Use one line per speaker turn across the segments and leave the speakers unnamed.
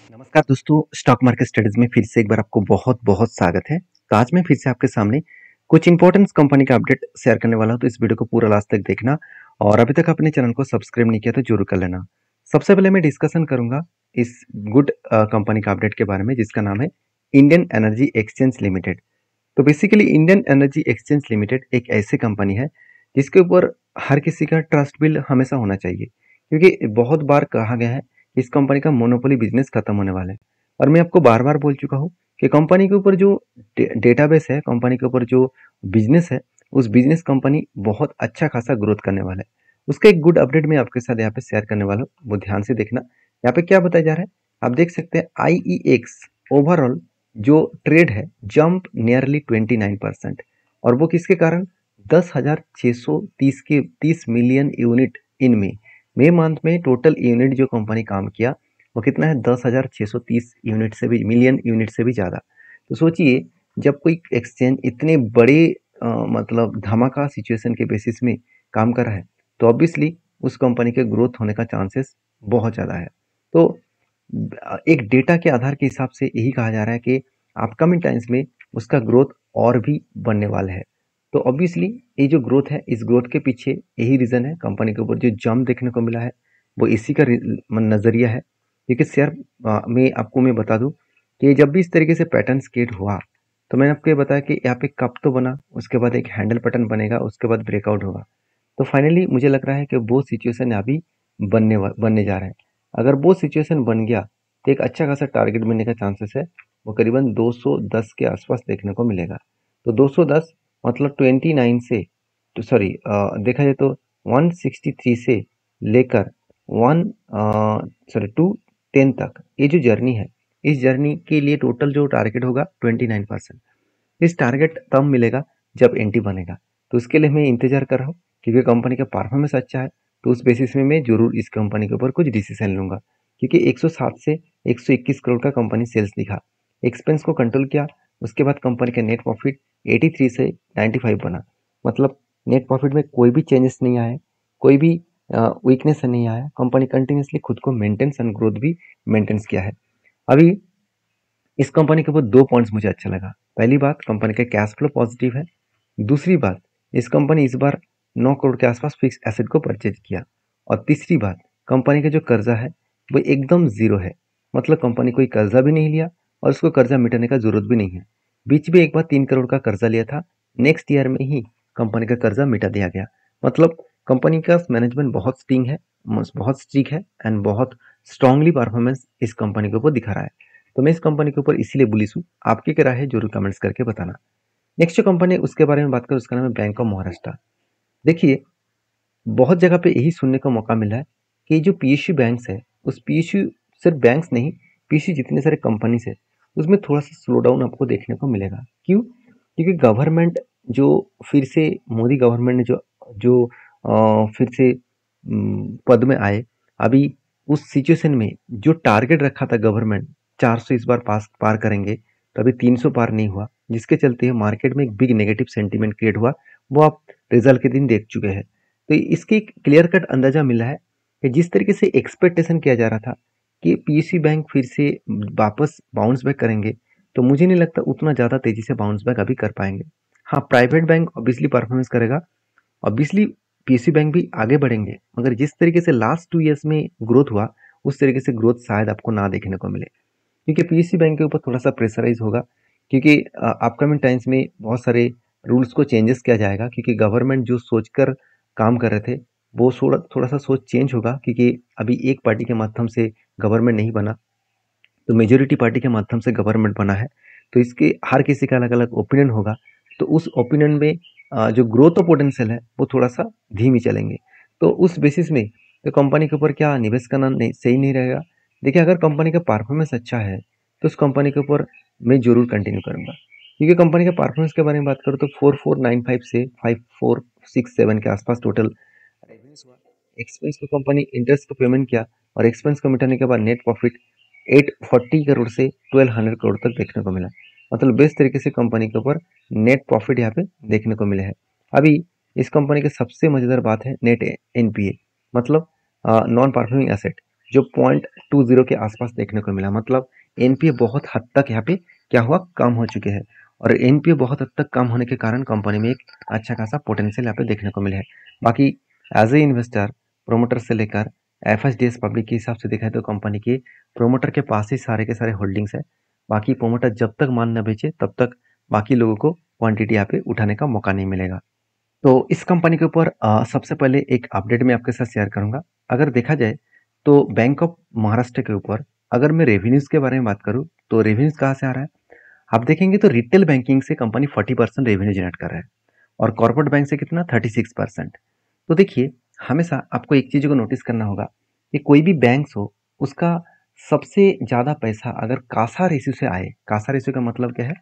नमस्कार दोस्तों, stock market studies में फिर से एक बार आपको बहुत बहुत स्वागत है। तो आज मैं फिर से आपके सामने कुछ इंपॉर्टेंट कंपनी का अपडेट शेयर करने वाला हूं, तो इस वीडियो को पूरा लास्ट तक देखना और अभी तक अपने चैनल को सब्सक्राइब नहीं किया तो जरूर कर लेना। सबसे पहले मैं डिस्कशन करूंगा इस गुड कंपनी का अपडेट के बारे में, जिसका नाम है इंडियन एनर्जी एक्सचेंज लिमिटेड। तो basically Indian energy exchange limited एक ऐसी कंपनी है जिसके ऊपर हर किसी का ट्रस्ट बिल हमेशा होना चाहिए, क्योंकि बहुत बार कहा गया है इस कंपनी का मोनोपोली बिजनेस खत्म होने वाला है। और मैं आपको बार बार बोल चुका हूँ कि कंपनी के ऊपर जो डेटाबेस है, कंपनी के ऊपर जो बिजनेस है, उस बिजनेस कंपनी बहुत अच्छा खासा ग्रोथ करने वाला है। उसका एक गुड अपडेट मैं आपके साथ यहाँ पे शेयर करने वाला हूँ, वो ध्यान से देखना। यहाँ पे क्या बताया जा रहा है आप देख सकते हैं। IEX ओवरऑल जो ट्रेड है जंप नियरली 29%, और वो किसके कारण 10,630 के 30 million unit in May month में टोटल यूनिट जो कंपनी काम किया वो कितना है 10,630 यूनिट से भी मिलियन यूनिट से भी ज़्यादा। तो सोचिए जब कोई एक्सचेंज इतने बड़े मतलब धमाका सिचुएशन के बेसिस में काम कर रहा है, तो ऑब्वियसली उस कंपनी के ग्रोथ होने का चांसेस बहुत ज़्यादा है। तो एक डेटा के आधार के हिसाब से यही कहा जा रहा है कि अपकमिंग टाइम्स में उसका ग्रोथ और भी बढ़ने वाला है। तो ऑब्वियसली ये जो ग्रोथ है, इस ग्रोथ के पीछे यही रीज़न है, कंपनी के ऊपर जो जंप देखने को मिला है वो इसी का नज़रिया है। क्योंकि शेयर में आपको मैं बता दूं कि जब भी इस तरीके से पैटर्न क्रिएट हुआ, तो मैंने आपको ये बताया कि यहाँ पे कप तो बना, उसके बाद एक हैंडल पैटर्न बनेगा, उसके बाद ब्रेकआउट होगा। तो फाइनली मुझे लग रहा है कि वो सिचुएशन अभी बनने जा रहा है। अगर वो सिचुएशन बन गया तो एक अच्छा खासा टारगेट मिलने का चांसेस है, वो करीबन 210 के आसपास देखने को मिलेगा। तो 210 मतलब 29 से, तो सॉरी देखा जाए तो 163 से लेकर 210 तक ये जो जर्नी है, इस जर्नी के लिए टोटल जो टारगेट होगा 29%। इस टारगेट तब मिलेगा जब एंटी बनेगा। तो उसके लिए मैं इंतजार कर रहा हूँ, क्योंकि कंपनी का परफॉर्मेंस अच्छा है। तो उस बेसिस में मैं जरूर इस कंपनी के ऊपर कुछ डिसीजन लूंगा, क्योंकि 107 से 121 करोड़ का कंपनी सेल्स दिखा, एक्सपेंस को कंट्रोल किया, उसके बाद कंपनी का नेट प्रॉफिट 83 से 95 बना। मतलब नेट प्रॉफिट में कोई भी चेंजेस नहीं आया, कोई भी वीकनेस नहीं आया। कंपनी कंटिन्यूसली खुद को मेंटेन्स एंड ग्रोथ भी मेंटेन्स किया है। अभी इस कंपनी के ऊपर दो पॉइंट्स मुझे अच्छा लगा। पहली बात, कंपनी का कैश फ्लो पॉजिटिव है। दूसरी बात, इस कंपनी इस बार 9 करोड़ के आसपास फिक्स एसेट को परचेज किया। और तीसरी बात, कंपनी का जो कर्जा है वो एकदम जीरो है। मतलब कंपनी कोई कर्जा भी नहीं लिया और उसको कर्जा मिटाने का जरूरत भी नहीं है। बीच में एक बार 3 करोड़ का कर्जा लिया था, नेक्स्ट ईयर में ही कंपनी का कर्जा मिटा दिया गया। मतलब कंपनी का मैनेजमेंट बहुत स्ट्रिक्ट है एंड बहुत स्ट्रांगली परफॉर्मेंस इस कंपनी के ऊपर दिखा रहा है। तो मैं इस कंपनी के ऊपर इसीलिए बुलिश हूँ। आपकी क्या राय है जरूर कमेंट्स करके बताना। नेक्स्ट जो कंपनी है उसके बारे में बात करें, उसका नाम है बैंक ऑफ महाराष्ट्र। देखिए, बहुत जगह पे यही सुनने का मौका मिला है कि जो पीएसयू बैंक्स है, उस पीएसयू सिर्फ बैंक्स नहीं, पीएसयू जितने सारे कंपनीज है उसमें थोड़ा सा स्लो डाउन आपको देखने को मिलेगा। क्यों? क्योंकि गवर्नमेंट जो फिर से मोदी गवर्नमेंट ने जो जो फिर से पद में आए, अभी उस सिचुएशन में जो टारगेट रखा था गवर्नमेंट 400 इस बार पार करेंगे, तो अभी 300 पार नहीं हुआ, जिसके चलते मार्केट में एक बिग नेगेटिव सेंटीमेंट क्रिएट हुआ। वो आप रिजल्ट के दिन देख चुके हैं। तो इसकी क्लियर कट अंदाजा मिला है कि जिस तरीके से एक्सपेक्टेशन किया जा रहा था कि पीएसयू बैंक फिर से वापस बाउंस बैक करेंगे, तो मुझे नहीं लगता उतना ज़्यादा तेजी से बाउंस बैक अभी कर पाएंगे। हाँ, प्राइवेट बैंक ऑब्वियसली परफॉर्मेंस करेगा, ऑब्वियसली पीएसयू बैंक भी आगे बढ़ेंगे, मगर जिस तरीके से लास्ट 2 ईयर्स में ग्रोथ हुआ उस तरीके से ग्रोथ शायद आपको ना देखने को मिले। क्योंकि पीएसयू बैंक के ऊपर थोड़ा सा प्रेशराइज होगा, क्योंकि अपकमिंग टाइम्स में बहुत सारे रूल्स को चेंजेस किया जाएगा। क्योंकि गवर्नमेंट जो सोचकर काम कर रहे थे वो थोड़ा थोड़ा सा सोच चेंज होगा, क्योंकि अभी एक पार्टी के माध्यम से गवर्नमेंट नहीं बना, तो मेजोरिटी पार्टी के माध्यम से गवर्नमेंट बना है। तो इसके हर किसी का अलग अलग ओपिनियन होगा। तो उस ओपिनियन में जो ग्रोथ पोटेंशियल है वो थोड़ा सा धीमी चलेंगे। तो उस बेसिस में तो कंपनी के ऊपर क्या निवेश करना नहीं सही नहीं रहेगा। देखिए, अगर कंपनी का परफॉर्मेंस अच्छा है तो उस कंपनी के ऊपर मैं जरूर कंटिन्यू करूंगा। क्योंकि कंपनी का परफॉर्मेंस के बारे में बात करूँ तो 4495 से 5467 के आसपास टोटल रेवेन्यूज हुआ। एक्सपेंस को कंपनी इंटरेस्ट को पेमेंट किया, और एक्सपेंस को मिटाने के बाद नेट प्रॉफिट 840 करोड़ से 1200 करोड़ तक देखने को मिला। मतलब बेस्ट तरीके से कंपनी के ऊपर नेट प्रॉफिट यहाँ पे देखने को मिले हैं। अभी इस कंपनी की सबसे मजेदार बात है नेट एनपीए, मतलब नॉन परफॉर्मिंग एसेट। जो 0.20 के आसपास देखने को मिला। मतलब एनपीए बहुत हद तक यहाँ पे क्या हुआ, कम हो चुके हैं। और एनपीए बहुत हद तक कम होने के कारण कंपनी में एक अच्छा खासा पोटेंशियल यहाँ पे देखने को मिला है। बाकी एज ए इन्वेस्टर, प्रोमोटर से लेकर एफएसडीएस पब्लिक के हिसाब से देखा है तो कंपनी के प्रोमोटर के पास ही सारे के सारे होल्डिंग्स है। बाकी प्रोमोटर जब तक माल न बेचे तब तक बाकी लोगों को क्वांटिटी यहाँ पे उठाने का मौका नहीं मिलेगा। तो इस कंपनी के ऊपर सबसे पहले एक अपडेट मैं आपके साथ शेयर करूंगा। अगर देखा जाए तो बैंक ऑफ महाराष्ट्र के ऊपर अगर मैं रेवेन्यूज के बारे में बात करूं तो रेवेन्यूज कहाँ से आ रहा है, आप देखेंगे तो रिटेल बैंकिंग से कंपनी 40% रेवेन्यू जनरेट कर रहा है और कॉर्पोरेट बैंक से कितना 36%। तो देखिए हमेशा आपको एक चीज को नोटिस करना होगा कि कोई भी बैंक हो उसका सबसे ज्यादा पैसा अगर कासा रेशियो से आए, कासा रेशियो का मतलब क्या है,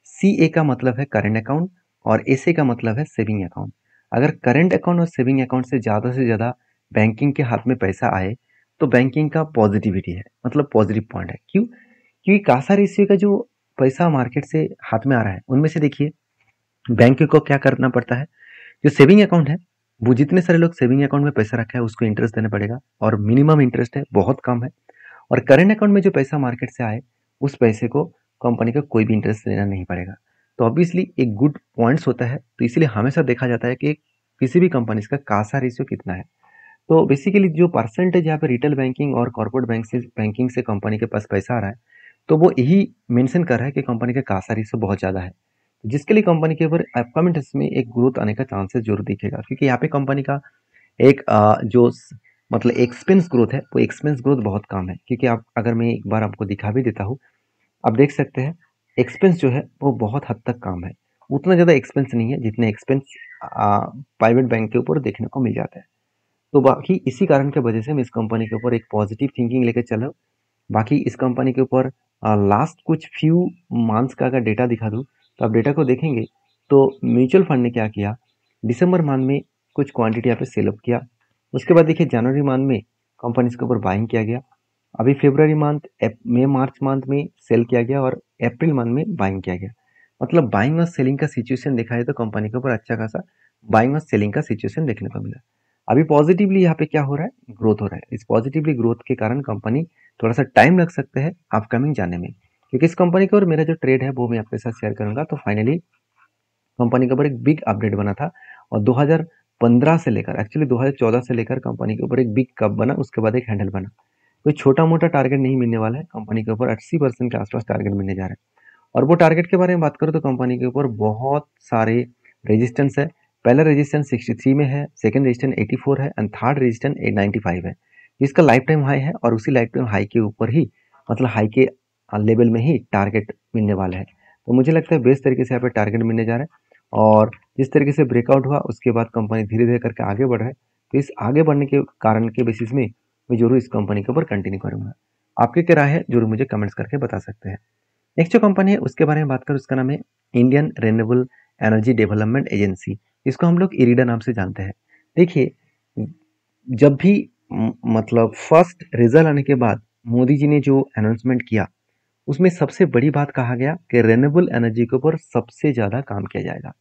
सी ए का मतलब है करेंट अकाउंट और एस ए का मतलब है सेविंग अकाउंट। अगर करेंट अकाउंट और सेविंग अकाउंट से ज्यादा बैंकिंग के हाथ में पैसा आए तो बैंकिंग का पॉजिटिविटी है, मतलब पॉजिटिव पॉइंट है। क्यों? क्योंकि कासा रेशियो का जो पैसा मार्केट से हाथ में आ रहा है उनमें से देखिए बैंक को क्या करना पड़ता है, जो सेविंग अकाउंट है वो जितने सारे लोग सेविंग अकाउंट में पैसा रखा है उसको इंटरेस्ट देना पड़ेगा और मिनिमम इंटरेस्ट है, बहुत कम है। और करेंट अकाउंट में जो पैसा मार्केट से आए उस पैसे को कंपनी का कोई भी इंटरेस्ट देना नहीं पड़ेगा। तो ऑब्वियसली एक गुड पॉइंट्स होता है, तो इसलिए हमेशा देखा जाता है कि किसी भी कंपनी का कासा रेशियो कितना है। तो बेसिकली जो परसेंटेज यहाँ पे रिटेल बैंकिंग और कॉर्पोरेट बैंकिंग से कंपनी के पास पैसा आ रहा है तो वो यही मेंशन कर रहा है कि कंपनी का कासा रेशियो बहुत ज़्यादा है, जिसके लिए कंपनी के ऊपर अपकमिंग टाइम्स में एक ग्रोथ आने का चांसेस जरूर दिखेगा। क्योंकि यहाँ पे कंपनी का एक मतलब एक्सपेंस ग्रोथ है वो एक्सपेंस ग्रोथ बहुत कम है। क्योंकि आप अगर मैं एक बार आपको दिखा भी देता हूँ, आप देख सकते हैं एक्सपेंस जो है वो बहुत हद तक कम है, उतना ज़्यादा एक्सपेंस नहीं है जितने एक्सपेंस प्राइवेट बैंक के ऊपर देखने को मिल जाता है। तो बाकी इसी कारण की वजह से मैं इस कंपनी के ऊपर एक पॉजिटिव थिंकिंग लेकर चला। बाकी इस कंपनी के ऊपर लास्ट कुछ फ्यू मंथ्स का अगर डेटा दिखा दूँ तो आप डेटा को देखेंगे तो म्यूचुअल फंड ने क्या किया, दिसंबर मंथ में कुछ क्वांटिटी यहाँ पे सेल अप किया। उसके बाद देखिए जनवरी मंथ में कंपनी के ऊपर बाइंग किया गया। अभी फरवरी मंथ, मई मार्च मंथ में सेल किया गया और अप्रैल मंथ में बाइंग किया गया। मतलब बाइंग और सेलिंग का सिचुएशन देखा है तो कंपनी के ऊपर अच्छा खासा बाइंग और सेलिंग का सिचुएशन देखने को मिला। अभी पॉजिटिवली यहाँ पे क्या हो रहा है, ग्रोथ हो रहा है। इस पॉजिटिवली ग्रोथ के कारण कंपनी थोड़ा सा टाइम लग सकता है अपकमिंग जाने में, क्योंकि इस कंपनी का और मेरा जो ट्रेड है वो मैं आपके साथ शेयर करूंगा। तो फाइनली कंपनी के ऊपर एक बिग अपडेट बना था और 2015 से लेकर एक्चुअली 2014 से लेकर कंपनी के ऊपर एक बिग कप बना, उसके बाद एक हैंडल बना। कोई छोटा मोटा टारगेट नहीं मिलने वाला है, कंपनी के ऊपर 80% के आसपास टारगेट मिलने जा रहा है। और वो टारगेट के बारे में बात करूँ तो कंपनी के ऊपर बहुत सारे रेजिस्टेंस है। पहला रेजिस्टेंस 63 में है, सेकंड रेजिस्टेंस 84 है एंड थर्ड रेजिस्टेंस 95 है, जिसका लाइफ टाइम हाई है। और उसी लाइफ टाइम हाई के ऊपर ही मतलब हाई के लेवल में ही टारगेट मिलने वाला है। तो मुझे लगता है बेस्ट तरीके से यहाँ पे टारगेट मिलने जा रहा है और जिस तरीके से ब्रेकआउट हुआ उसके बाद कंपनी धीरे धीरे करके आगे बढ़ रहा है। तो इस आगे बढ़ने के कारण के बेसिस में मैं जरूर इस कंपनी के ऊपर कंटिन्यू करूंगा। आपकी क्या राय है जरूर मुझे कमेंट्स करके बता सकते हैं। नेक्स्ट जो कंपनी है उसके बारे में बात करें, उसका नाम है Indian renewable energy development agency, इसको हम लोग इरिडा नाम से जानते हैं। देखिए जब भी मतलब फर्स्ट रिजल्ट आने के बाद मोदी जी ने जो अनाउंसमेंट किया उसमें सबसे बड़ी बात कहा गया कि रिन्यूएबल एनर्जी के ऊपर सबसे ज़्यादा काम किया जाएगा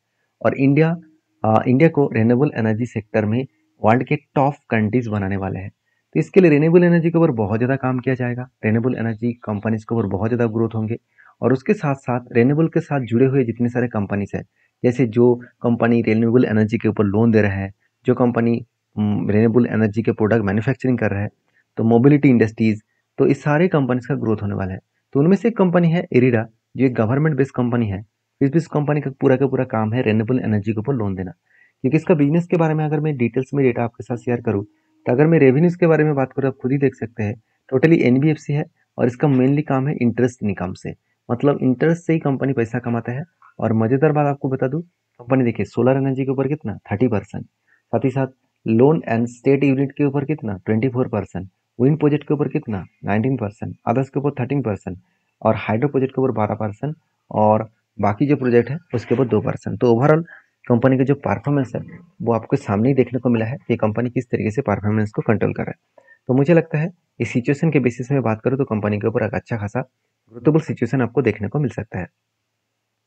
और इंडिया को रिन्यूएबल एनर्जी सेक्टर में वर्ल्ड के टॉप कंट्रीज बनाने वाले हैं। तो इसके लिए रिन्यूएबल एनर्जी के ऊपर बहुत ज़्यादा काम किया जाएगा, रिन्यूएबल एनर्जी कंपनीज के ऊपर बहुत ज़्यादा ग्रोथ होंगे और उसके साथ साथ रिन्यूएबल के साथ जुड़े हुए जितने सारे कंपनीज हैं, जैसे जो कंपनी रिन्यूएबल एनर्जी के ऊपर लोन दे रहा है, जो कंपनी रिन्यूएबल एनर्जी के प्रोडक्ट मैन्युफैक्चरिंग कर रहा है, तो मोबिलिटी इंडस्ट्रीज, तो इस सारे कंपनीज का ग्रोथ होने वाला है। तो उनमें से एक कंपनी है इरिडा, जो एक गवर्नमेंट बेस्ड कंपनी है। इस कंपनी का पूरा काम है रिन्यूएबल एनर्जी के ऊपर लोन देना। क्योंकि इसका बिजनेस के बारे में अगर मैं डिटेल्स में डेटा आपके साथ शेयर करूँ तो अगर मैं रेवेन्यूज के बारे में बात करूँ आप खुद ही देख सकते हैं, टोटली एनबीएफसी है और इसका मेनली काम है इंटरेस्ट इनकम से, मतलब इंटरेस्ट से ही कंपनी पैसा कमाता है। और मजेदार बात आपको बता दूं, कंपनी देखिए सोलर एनर्जी के ऊपर कितना 30%, साथ ही साथ लोन एंड स्टेट यूनिट के ऊपर कितना 24%, विंड प्रोजेक्ट के ऊपर कितना 19%, अदर्स के ऊपर 13% और हाइड्रो प्रोजेक्ट के ऊपर 12% और बाकी जो प्रोजेक्ट है उसके ऊपर 2%। तो ओवरऑल कंपनी का जो परफॉर्मेंस है वो आपको सामने ही देखने को मिला है कि कंपनी किस तरीके से परफॉर्मेंस को कंट्रोल कर रहा है। तो मुझे लगता है इस सिचुएशन के बेसिस में बात करूँ तो कंपनी के ऊपर एक अच्छा खासा ग्रोथेबल सिचुएशन आपको देखने को मिल सकता है।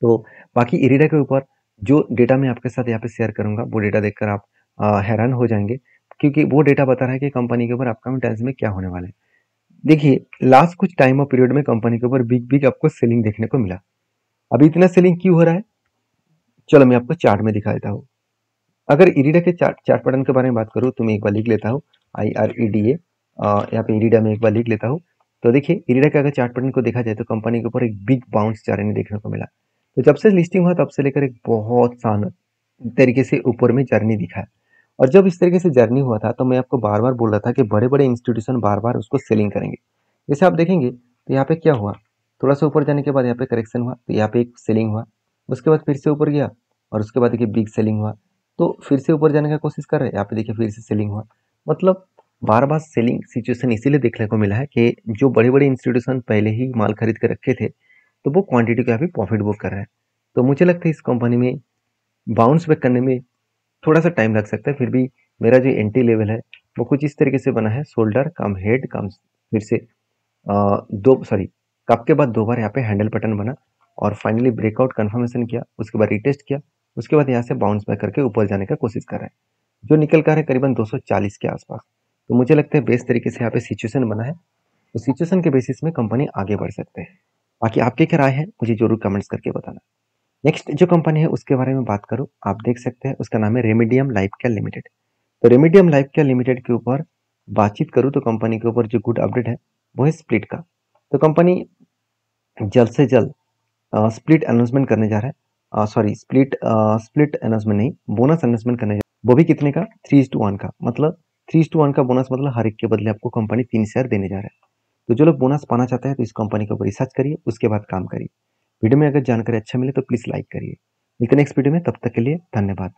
तो बाकी इरिडा के ऊपर जो डेटा मैं आपके साथ यहाँ पे शेयर करूंगा वो डेटा देखकर आप हैरान हो जाएंगे, क्योंकि वो डेटा बता रहा है कि कंपनी के ऊपर अपकमिंग टाइम्स में क्या होने वाला है। देखिए लास्ट कुछ टाइम और पीरियड में कंपनी के ऊपर बिग बिग आपको सेलिंग देखने को मिला। अभी इतना सेलिंग क्यों हो रहा है, चलो मैं आपको चार्ट में दिखा देता हूँ। अगर इरिडा के चार्ट चार्ट पैटर्न के बारे में बात करूँ तो मैं एक बार लिख लेता हूँ IREDA, यहाँ पे इरिडा में एक बार लिख लेता हूँ। तो देखिए इरिडा का अगर चार्ट पैटर्न को देखा जाए तो कंपनी के ऊपर एक बिग बाउंस जर्नी देखने को मिला। तो जब से लिस्टिंग हुआ तब से लेकर एक बहुत शानदार तरीके से ऊपर में जर्नी दिखा है। और जब इस तरीके से जर्नी हुआ था तो मैं आपको बार बार बोल रहा था कि बड़े बड़े इंस्टीट्यूशन बार बार उसको सेलिंग करेंगे। जैसे आप देखेंगे तो यहाँ पे क्या हुआ, थोड़ा सा ऊपर जाने के बाद यहाँ पे करेक्शन हुआ तो यहाँ पे एक सेलिंग हुआ, उसके बाद फिर से ऊपर गया और उसके बाद देखिए बिग सेलिंग हुआ, तो फिर से ऊपर जाने का कोशिश कर रहे हैं, यहाँ पे देखिए फिर से सेलिंग हुआ। मतलब बार बार सेलिंग सिचुएशन इसीलिए देखने को मिला है कि जो बड़े बड़े इंस्टीट्यूशन पहले ही माल खरीद के रखे थे तो वो क्वांटिटी का भी प्रॉफिट बुक कर रहे हैं। तो मुझे लगता है इस कंपनी में बाउंस बैक करने में थोड़ा सा टाइम लग सकता है। फिर भी मेरा जो एंट्री लेवल है वो कुछ इस तरीके से बना है, शोल्डर कम हेड कम फिर से दो सॉरी कप के बाद 2 बार यहाँ पे हैंडल पैटर्न बना और फाइनली ब्रेकआउट कंफर्मेशन किया, उसके बाद रिटेस्ट किया, उसके बाद यहाँ से बाउंस बैक करके ऊपर जाने का कोशिश कर रहा है, जो निकल कर है करीबन 240 के आसपास। तो मुझे लगता है बेस्ट तरीके से यहाँ पे सिचुएशन बना है, तो सिचुएशन के बेसिस में कंपनी आगे बढ़ सकते हैं। बाकी आपके क्या राय है मुझे जरूर कमेंट्स करके बताना। नेक्स्ट जो कंपनी है उसके बारे में बात करूँ, आप देख सकते हैं उसका नाम है रेमेडियम लाइफ केयर लिमिटेड। तो रेमेडियम लाइफ केयर लिमिटेड के ऊपर बातचीत करूँ तो कंपनी के ऊपर जो गुड अपडेट है वो है स्प्लिट का। तो कंपनी जल्द से जल्द स्प्लिट अनाउंसमेंट करने जा रहा है, सॉरी स्प्लिट अनाउंसमेंट नहीं, बोनस अनाउंसमेंट करने जा रहा है, वो भी कितने का 3:1 का, मतलब 3:1 का बोनस, मतलब हर एक के बदले आपको कंपनी 3 शेयर देने जा रहा है। तो जो लोग बोनस पाना चाहते हैं तो इस कंपनी के ऊपर रिसर्च करिए, उसके बाद काम करिए। वीडियो में अगर जानकारी अच्छा मिले तो प्लीज़ लाइक करिए। मिलते हैं नेक्स्ट वीडियो में, तब तक के लिए धन्यवाद।